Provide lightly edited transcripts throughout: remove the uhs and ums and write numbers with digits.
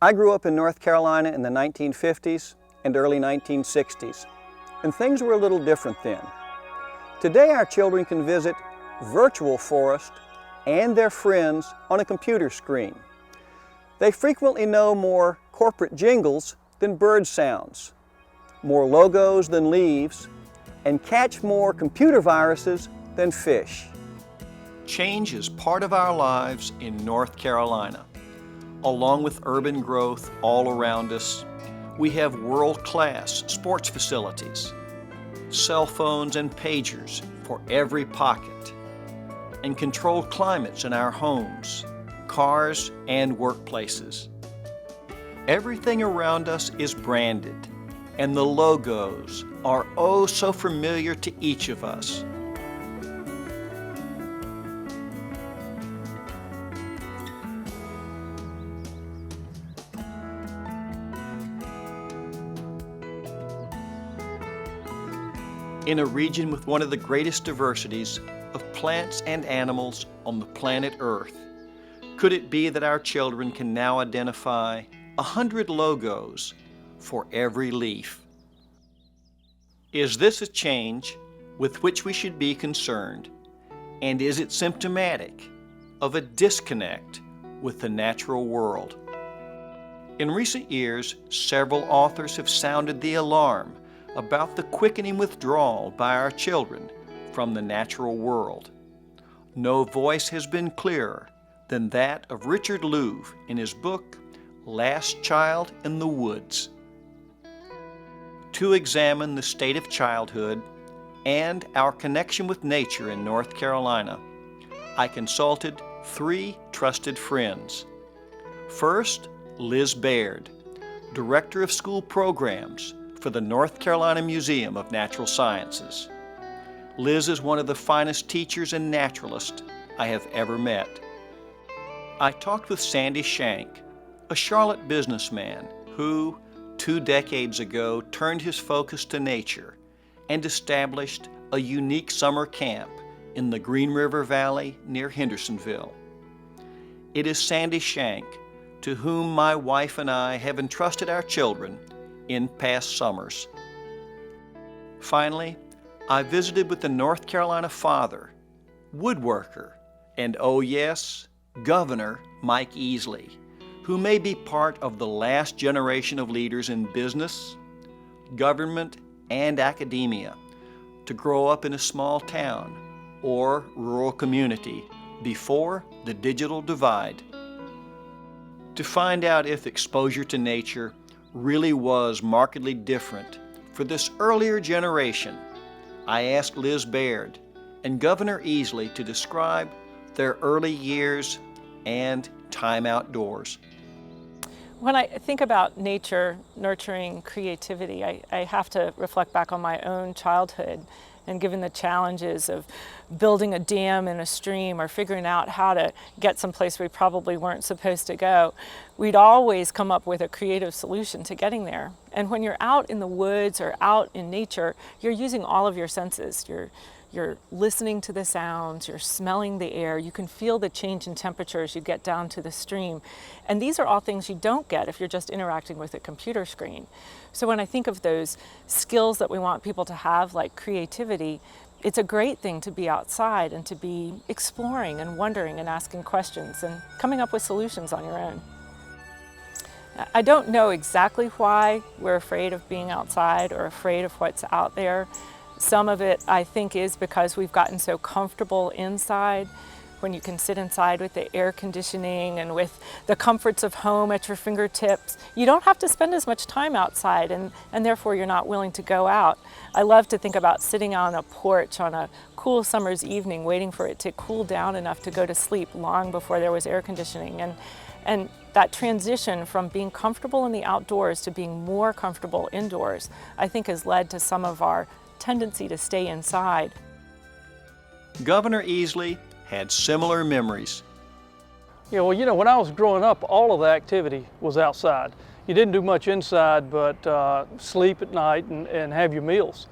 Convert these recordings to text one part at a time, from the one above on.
I grew up in North Carolina in the 1950s and early 1960s, and things were a little different then. Today our children can visit virtual forest and their friends on a computer screen. They frequently know more corporate jingles than bird sounds, more logos than leaves, and catch more computer viruses than fish. Change is part of our lives in North Carolina. Along with urban growth all around us, we have world-class sports facilities, cell phones and pagers for every pocket, and controlled climates in our homes, cars, and workplaces. Everything around us is branded, and the logos are oh so familiar to each of us. In a region with one of the greatest diversities of plants and animals on the planet Earth, could it be that our children can now identify 100 logos for every leaf? Is this a change with which we should be concerned? And is it symptomatic of a disconnect with the natural world? In recent years, several authors have sounded the alarm about the quickening withdrawal by our children from the natural world. No voice has been clearer than that of Richard Louv in his book, Last Child in the Woods. To examine the state of childhood and our connection with nature in North Carolina, I consulted 3 trusted friends. First, Liz Baird, Director of School Programs for the North Carolina Museum of Natural Sciences. Liz is one of the finest teachers and naturalists I have ever met. I talked with Sandy Shank, a Charlotte businessman who, 2 decades ago, turned his focus to nature and established a unique summer camp in the Green River Valley near Hendersonville. It is Sandy Shank to whom my wife and I have entrusted our children in past summers. Finally, I visited with the North Carolina father, woodworker, and oh yes, Governor Mike Easley, who may be part of the last generation of leaders in business, government, and academia to grow up in a small town or rural community before the digital divide. To find out if exposure to nature really was markedly different for this earlier generation, I asked Liz Baird and Governor Easley to describe their early years and time outdoors. When I think about nature nurturing creativity, I have to reflect back on my own childhood, and given the challenges of building a dam in a stream or figuring out how to get someplace we probably weren't supposed to go, we'd always come up with a creative solution to getting there. And when you're out in the woods or out in nature, you're using all of your senses. You're listening to the sounds, you're smelling the air, you can feel the change in temperature as you get down to the stream. And these are all things you don't get if you're just interacting with a computer screen. So when I think of those skills that we want people to have, like creativity, it's a great thing to be outside and to be exploring and wondering and asking questions and coming up with solutions on your own. I don't know exactly why we're afraid of being outside or afraid of what's out there. Some of it, I think, is because we've gotten so comfortable inside. When you can sit inside with the air conditioning and with the comforts of home at your fingertips, you don't have to spend as much time outside, and therefore you're not willing to go out. I love to think about sitting on a porch on a cool summer's evening, waiting for it to cool down enough to go to sleep long before there was air conditioning. And that transition from being comfortable in the outdoors to being more comfortable indoors, I think has led to some of our tendency to stay inside. Governor Easley had similar memories. Yeah, well, you know, when I was growing up, all of the activity was outside. You didn't do much inside but sleep at night and have your meals.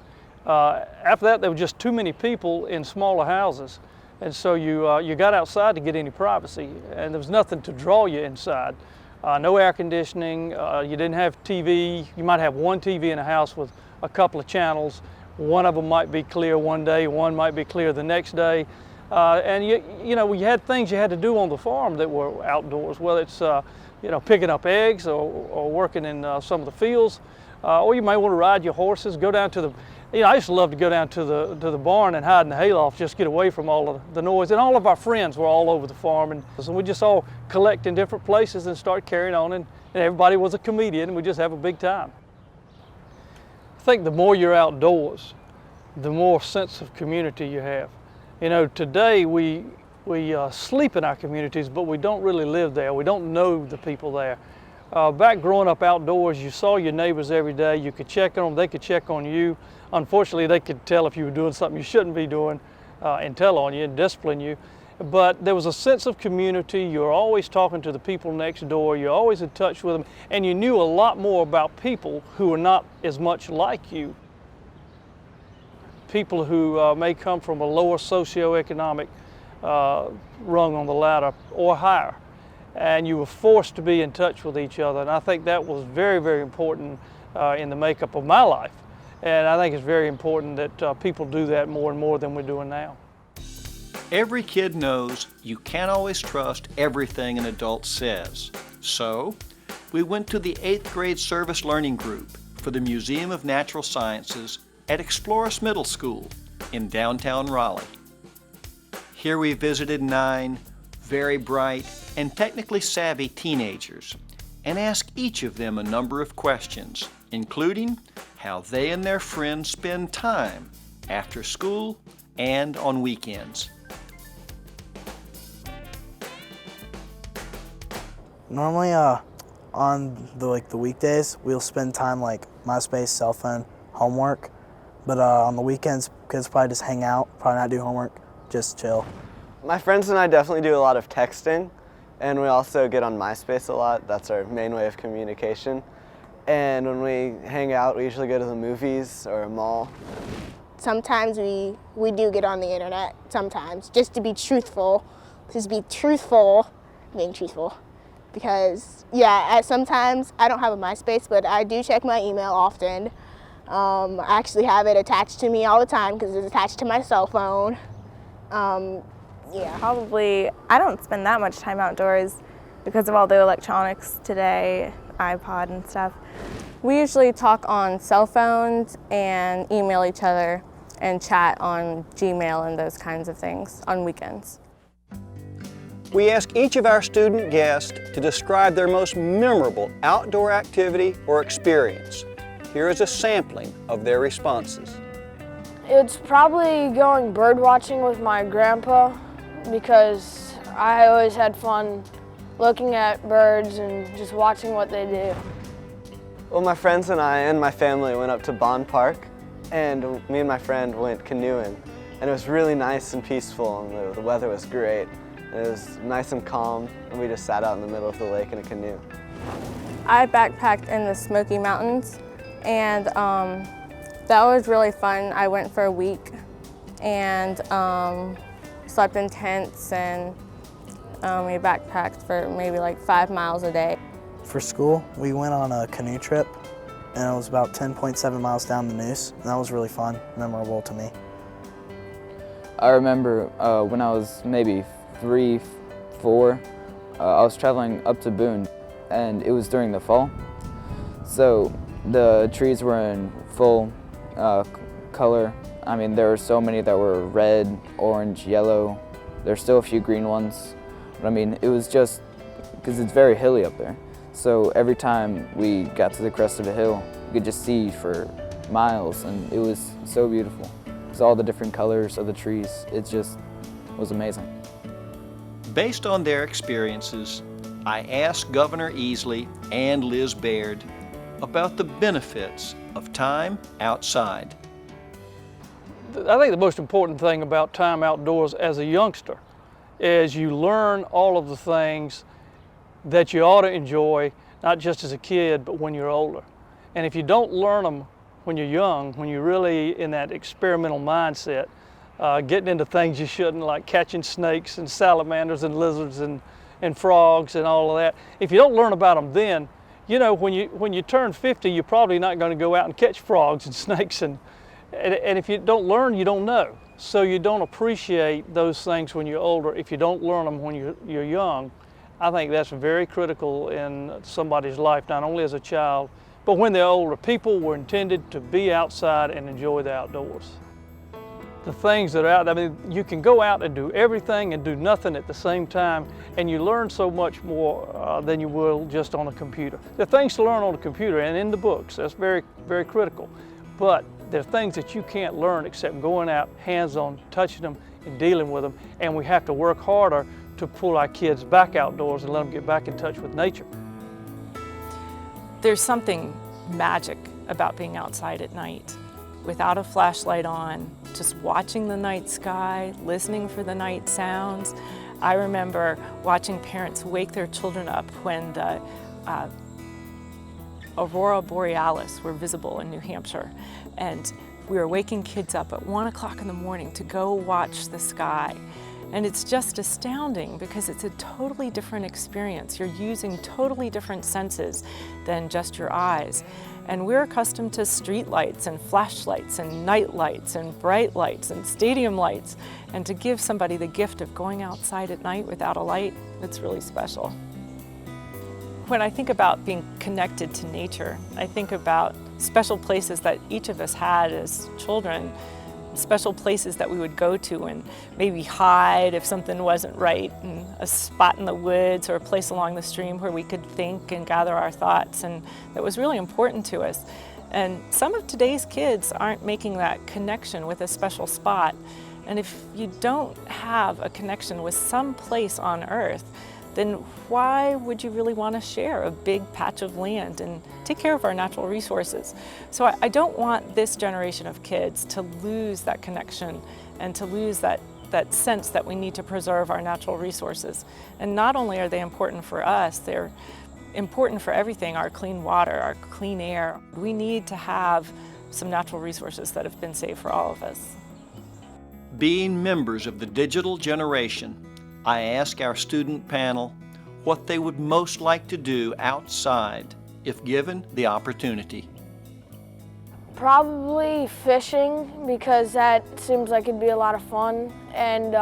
After that, there were just too many people in smaller houses, and so you got outside to get any privacy, and there was nothing to draw you inside. no air conditioning, you didn't have TV. You might have one TV in a house with a couple of channels. One of them might be clear one day, one might be clear the next day. And you know, you had things you had to do on the farm that were outdoors, whether it's you know, picking up eggs or working in some of the fields, or you might want to ride your horses, go down to the, you know, I used to love to go down to the barn and hide in the hayloft, just get away from all of the noise. And all of our friends were all over the farm, and so we just all collect in different places and start carrying on, and everybody was a comedian, and we just have a big time. I think the more you're outdoors, the more sense of community you have. You know, today we sleep in our communities, but we don't really live there. We don't know the people there. Back growing up outdoors, you saw your neighbors every day. You could check on them, they could check on you. Unfortunately, they could tell if you were doing something you shouldn't be doing and tell on you and discipline you. But there was a sense of community. You were always talking to the people next door. You're always in touch with them. And you knew a lot more about people who were not as much like you. People who may come from a lower socioeconomic rung on the ladder or higher. And you were forced to be in touch with each other. And I think that was very, very important in the makeup of my life. And I think it's very important that people do that more and more than we're doing now. Every kid knows you can't always trust everything an adult says. So, we went to the 8th grade service learning group for the Museum of Natural Sciences at Exploris Middle School in downtown Raleigh. Here we visited 9 very bright and technically savvy teenagers and asked each of them a number of questions, including how they and their friends spend time after school and on weekends. Normally on the weekdays, we'll spend time like MySpace, cell phone, homework. But on the weekends, kids probably just hang out, probably not do homework, just chill. My friends and I definitely do a lot of texting, and we also get on MySpace a lot. That's our main way of communication. And when we hang out, we usually go to the movies or a mall. Sometimes we do get on the internet, sometimes, just to be truthful. Being truthful. Because, yeah, sometimes I don't have a MySpace, but I do check my email often. I actually have it attached to me all the time because it's attached to my cell phone. Yeah. Probably, I don't spend that much time outdoors because of all the electronics today, iPod and stuff. We usually talk on cell phones and email each other and chat on Gmail and those kinds of things on weekends. We ask each of our student guests to describe their most memorable outdoor activity or experience. Here is a sampling of their responses. It's probably going bird watching with my grandpa because I always had fun looking at birds and just watching what they do. Well, my friends and I and my family went up to Bond Park, and me and my friend went canoeing. And it was really nice and peaceful, and the weather was great. It was nice and calm, and we just sat out in the middle of the lake in a canoe. I backpacked in the Smoky Mountains, and that was really fun. I went for a week and slept in tents, and we backpacked for maybe like 5 miles a day. For school, we went on a canoe trip, and it was about 10.7 miles down the Neuse, and that was really fun, memorable to me. I remember when I was maybe 3, 4, I was traveling up to Boone, and it was during the fall. So the trees were in full color. I mean, there were so many that were red, orange, yellow. There's still a few green ones. But I mean, it was just, because it's very hilly up there. So every time we got to the crest of a hill, you could just see for miles, and it was so beautiful. Because all the different colors of the trees, it just was amazing. Based on their experiences, I asked Governor Easley and Liz Baird about the benefits of time outside. I think the most important thing about time outdoors as a youngster is you learn all of the things that you ought to enjoy, not just as a kid, but when you're older. And if you don't learn them when you're young, when you're really in that experimental mindset, getting into things you shouldn't, like catching snakes and salamanders and lizards and and frogs and all of that. If you don't learn about them then, you know, when you turn 50, you're probably not going to go out and catch frogs and snakes, and if you don't learn, you don't know. So you don't appreciate those things when you're older if you don't learn them when you're young. I think that's very critical in somebody's life, not only as a child, but when they're older. People were intended to be outside and enjoy the outdoors. The things that are out, I mean, you can go out and do everything and do nothing at the same time, and you learn so much more than you will just on a computer. There are things to learn on a computer and in the books. That's very, very critical. But there are things that you can't learn except going out, hands-on, touching them and dealing with them, and we have to work harder to pull our kids back outdoors and let them get back in touch with nature. There's something magic about being outside at night, without a flashlight on, just watching the night sky, listening for the night sounds. I remember watching parents wake their children up when the aurora borealis were visible in New Hampshire, and we were waking kids up at 1 o'clock in the morning to go watch the sky. And it's just astounding because it's a totally different experience. You're using totally different senses than just your eyes. And we're accustomed to street lights and flashlights and night lights and bright lights and stadium lights. And to give somebody the gift of going outside at night without a light, it's really special. When I think about being connected to nature, I think about special places that each of us had as children, special places that we would go to and maybe hide if something wasn't right, and a spot in the woods or a place along the stream where we could think and gather our thoughts, and that was really important to us. And some of today's kids aren't making that connection with a special spot. And if you don't have a connection with some place on earth, then why would you really want to share a big patch of land and take care of our natural resources? So I don't want this generation of kids to lose that connection and to lose that sense that we need to preserve our natural resources. And not only are they important for us, they're important for everything, our clean water, our clean air. We need to have some natural resources that have been saved for all of us. Being members of the digital generation, I ask our student panel what they would most like to do outside if given the opportunity. Probably fishing, because that seems like it'd be a lot of fun, and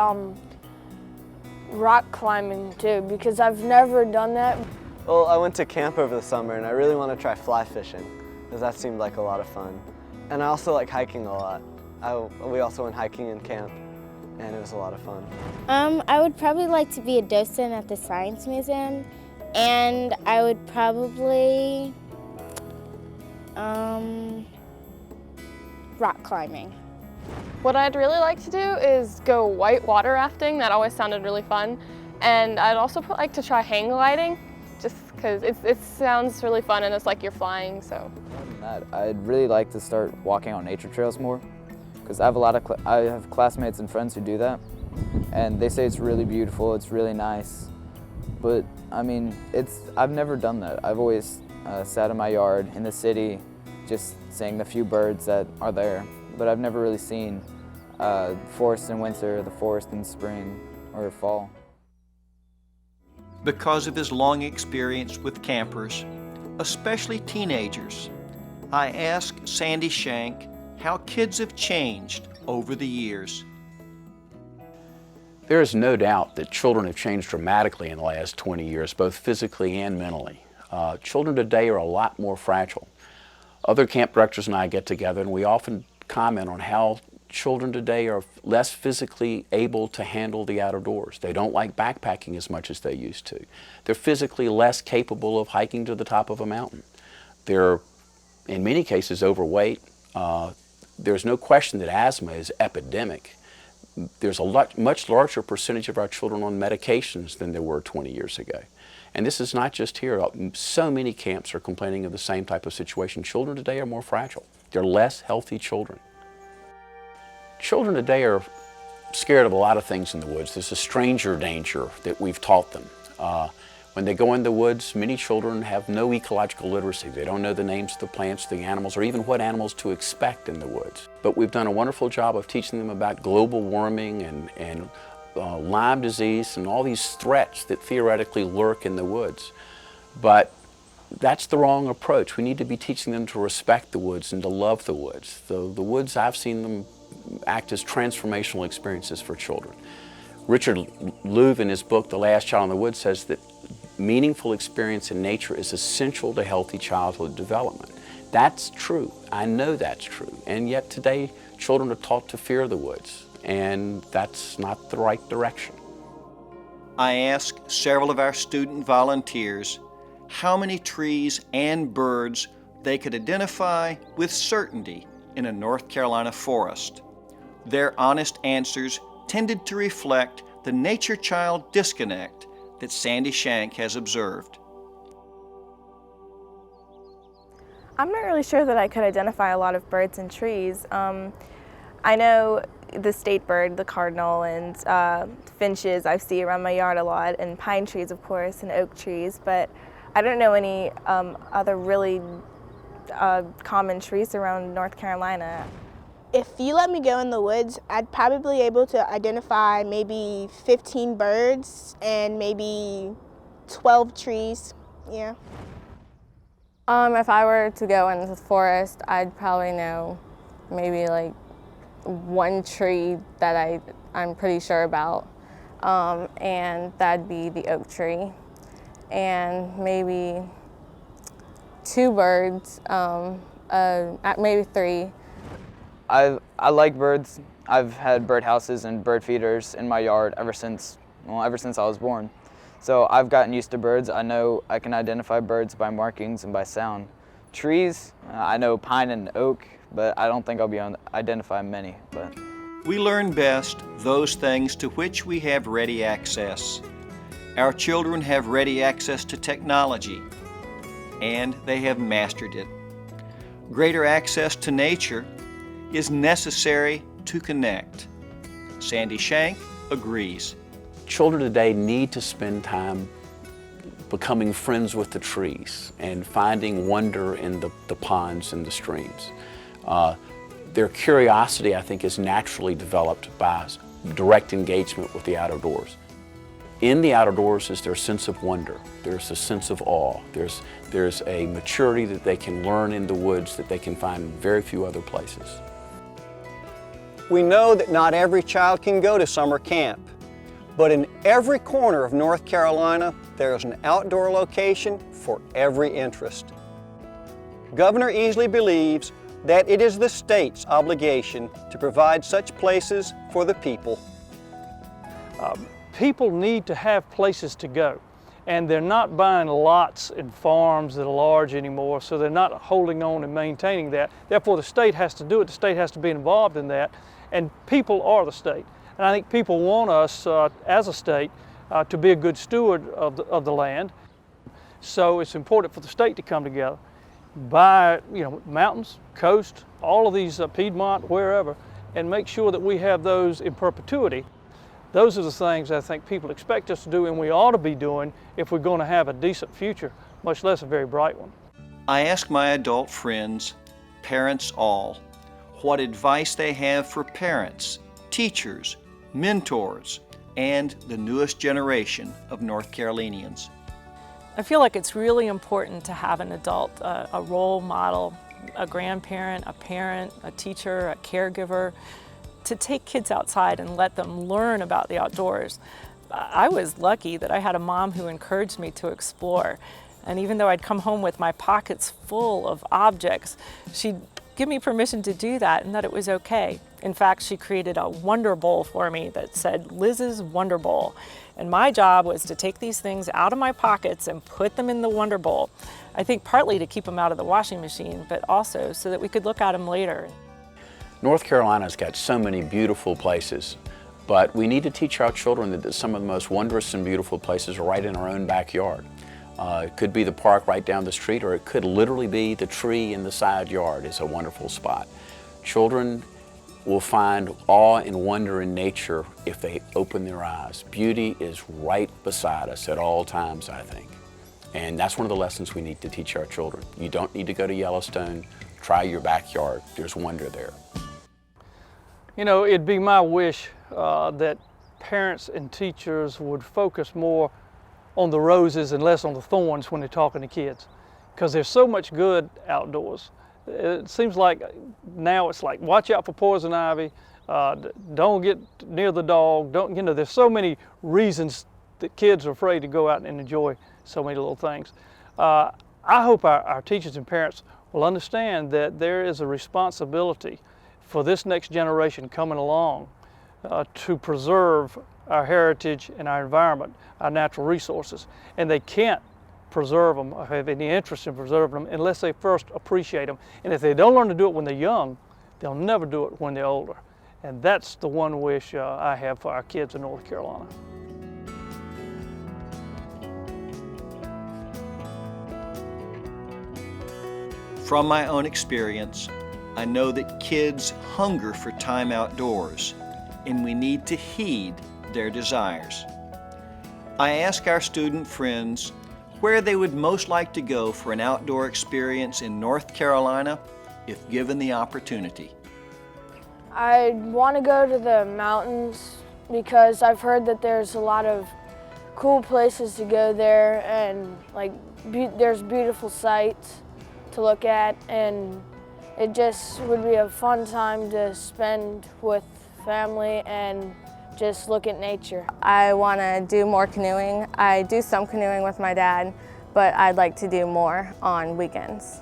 rock climbing too, because I've never done that. Well, I went to camp over the summer and I really want to try fly fishing because that seemed like a lot of fun. And I also like hiking a lot. We also went hiking in camp and it was a lot of fun. I would probably like to be a docent at the Science Museum, and I would probably rock climbing. What I'd really like to do is go white water rafting. That always sounded really fun. And I'd also like to try hang gliding, just because it sounds really fun and it's like you're flying, so. Other than that, I'd really like to start walking on nature trails more, because I have classmates and friends who do that, and they say it's really beautiful, it's really nice. But I mean, I've never done that. I've always sat in my yard in the city, just seeing the few birds that are there. But I've never really seen the forest in winter, the forest in spring or fall. Because of his long experience with campers, especially teenagers, I asked Sandy Shank how kids have changed over the years. There is no doubt that children have changed dramatically in the last 20 years, both physically and mentally. Children today are a lot more fragile. Other camp directors and I get together and we often comment on how children today are less physically able to handle the outdoors. They don't like backpacking as much as they used to. They're physically less capable of hiking to the top of a mountain. They're, in many cases, overweight. There's no question that asthma is epidemic. There's a much larger percentage of our children on medications than there were 20 years ago. And this is not just here. So many camps are complaining of the same type of situation. Children today are more fragile. They're less healthy children. Children today are scared of a lot of things in the woods. There's a stranger danger that we've taught them. When they go in the woods, many children have no ecological literacy. They don't know the names of the plants, the animals, or even what animals to expect in the woods. But we've done a wonderful job of teaching them about global warming and Lyme disease and all these threats that theoretically lurk in the woods. But that's the wrong approach. We need to be teaching them to respect the woods and to love the woods. The woods, I've seen them act as transformational experiences for children. Richard Louv, in his book, The Last Child in the Woods, says that meaningful experience in nature is essential to healthy childhood development. That's true. I know that's true. And yet today, children are taught to fear the woods, and that's not the right direction. I asked several of our student volunteers how many trees and birds they could identify with certainty in a North Carolina forest. Their honest answers tended to reflect the nature-child disconnect that Sandy Shank has observed. I'm not really sure that I could identify a lot of birds and trees. I know the state bird, the cardinal, and finches I see around my yard a lot, and pine trees, of course, and oak trees, but I don't know any other really common trees around North Carolina. If you let me go in the woods, I'd probably be able to identify maybe 15 birds and maybe 12 trees, yeah. If I were to go into the forest, I'd probably know maybe like one tree that I'm pretty sure about, and that'd be the oak tree, and maybe 2 birds, maybe 3. I like birds. I've had bird houses and bird feeders in my yard ever since I was born. So I've gotten used to birds. I know I can identify birds by markings and by sound. Trees, I know pine and oak, but I don't think I'll be able to identify many. But We learn best those things to which we have ready access. Our children have ready access to technology, and they have mastered it. Greater access to nature is necessary to connect. Sandy Shank agrees. Children today need to spend time becoming friends with the trees and finding wonder in the ponds and the streams. Their curiosity, I think, is naturally developed by direct engagement with the outdoors. In the outdoors is their sense of wonder. There's a sense of awe. There's a maturity that they can learn in the woods that they can find in very few other places. We know that not every child can go to summer camp, but in every corner of North Carolina, there is an outdoor location for every interest. Governor Easley believes that it is the state's obligation to provide such places for the people. People need to have places to go, and they're not buying lots and farms that are large anymore, so they're not holding on and maintaining that. Therefore, the state has to do it. The state has to be involved in that, and people are the state. And I think people want us, as a state, to be a good steward of the land. So it's important for the state to come together, buy, mountains, coast, all of these, Piedmont, wherever, and make sure that we have those in perpetuity. Those are the things I think people expect us to do, and we ought to be doing if we're going to have a decent future, much less a very bright one. I ask my adult friends, parents all, what advice they have for parents, teachers, mentors, and the newest generation of North Carolinians. I feel like it's really important to have an adult, a role model, a grandparent, a parent, a teacher, a caregiver, to take kids outside and let them learn about the outdoors. I was lucky that I had a mom who encouraged me to explore. And even though I'd come home with my pockets full of objects, she'd give me permission to do that and that it was okay. In fact, she created a Wonder Bowl for me that said Liz's Wonder Bowl. And my job was to take these things out of my pockets and put them in the Wonder Bowl. I think partly to keep them out of the washing machine, but also so that we could look at them later. North Carolina's got so many beautiful places, but we need to teach our children that some of the most wondrous and beautiful places are right in our own backyard. It could be the park right down the street, or it could literally be the tree in the side yard is a wonderful spot. Children will find awe and wonder in nature if they open their eyes. Beauty is right beside us at all times, I think. And that's one of the lessons we need to teach our children. You don't need to go to Yellowstone. Try your backyard. There's wonder there. It'd be my wish that parents and teachers would focus more on the roses and less on the thorns when they're talking to kids, because there's so much good outdoors. It seems like now it's like, watch out for poison ivy, don't get near the dog, don't, you know, there's so many reasons that kids are afraid to go out and enjoy so many little things. I hope our teachers and parents will understand that there is a responsibility for this next generation coming along to preserve our heritage and our environment, our natural resources. And they can't preserve them or have any interest in preserving them unless they first appreciate them. And if they don't learn to do it when they're young, they'll never do it when they're older. And that's the one wish I have for our kids in North Carolina. From my own experience, I know that kids hunger for time outdoors, and we need to heed their desires. I ask our student friends where they would most like to go for an outdoor experience in North Carolina if given the opportunity. I want to go to the mountains because I've heard that there's a lot of cool places to go there, and like there's beautiful sights to look at, and it just would be a fun time to spend with family and just look at nature. I want to do more canoeing. I do some canoeing with my dad, but I'd like to do more on weekends.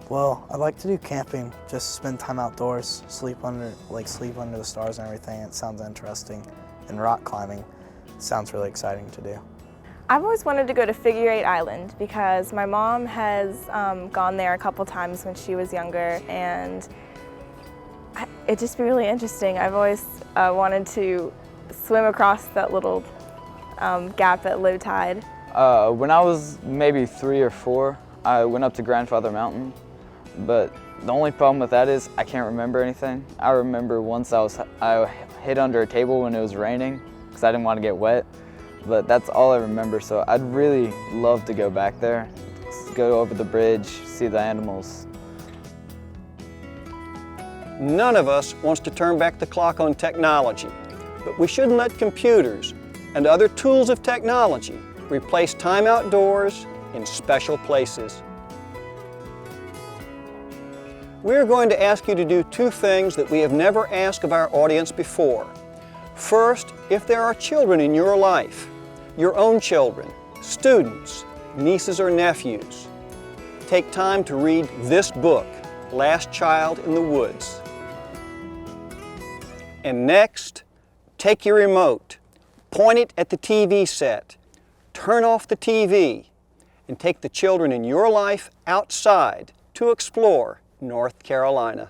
Well, I'd like to do camping, just spend time outdoors, sleep under the stars and everything. It sounds interesting. And rock climbing sounds really exciting to do. I've always wanted to go to Figure 8 Island because my mom has gone there a couple times when she was younger, and it'd just be really interesting. I've always wanted to swim across that little gap at low tide. When I was maybe 3 or 4, I went up to Grandfather Mountain, but the only problem with that is I can't remember anything. I remember once I hid under a table when it was raining because I didn't want to get wet, but that's all I remember. So I'd really love to go back there, go over the bridge, see the animals. None of us wants to turn back the clock on technology, but we shouldn't let computers and other tools of technology replace time outdoors in special places. We're going to ask you to do 2 things that we have never asked of our audience before. First, if there are children in your life, your own children, students, nieces or nephews, take time to read this book, Last Child in the Woods. And next, take your remote, point it at the TV set, turn off the TV, and take the children in your life outside to explore North Carolina.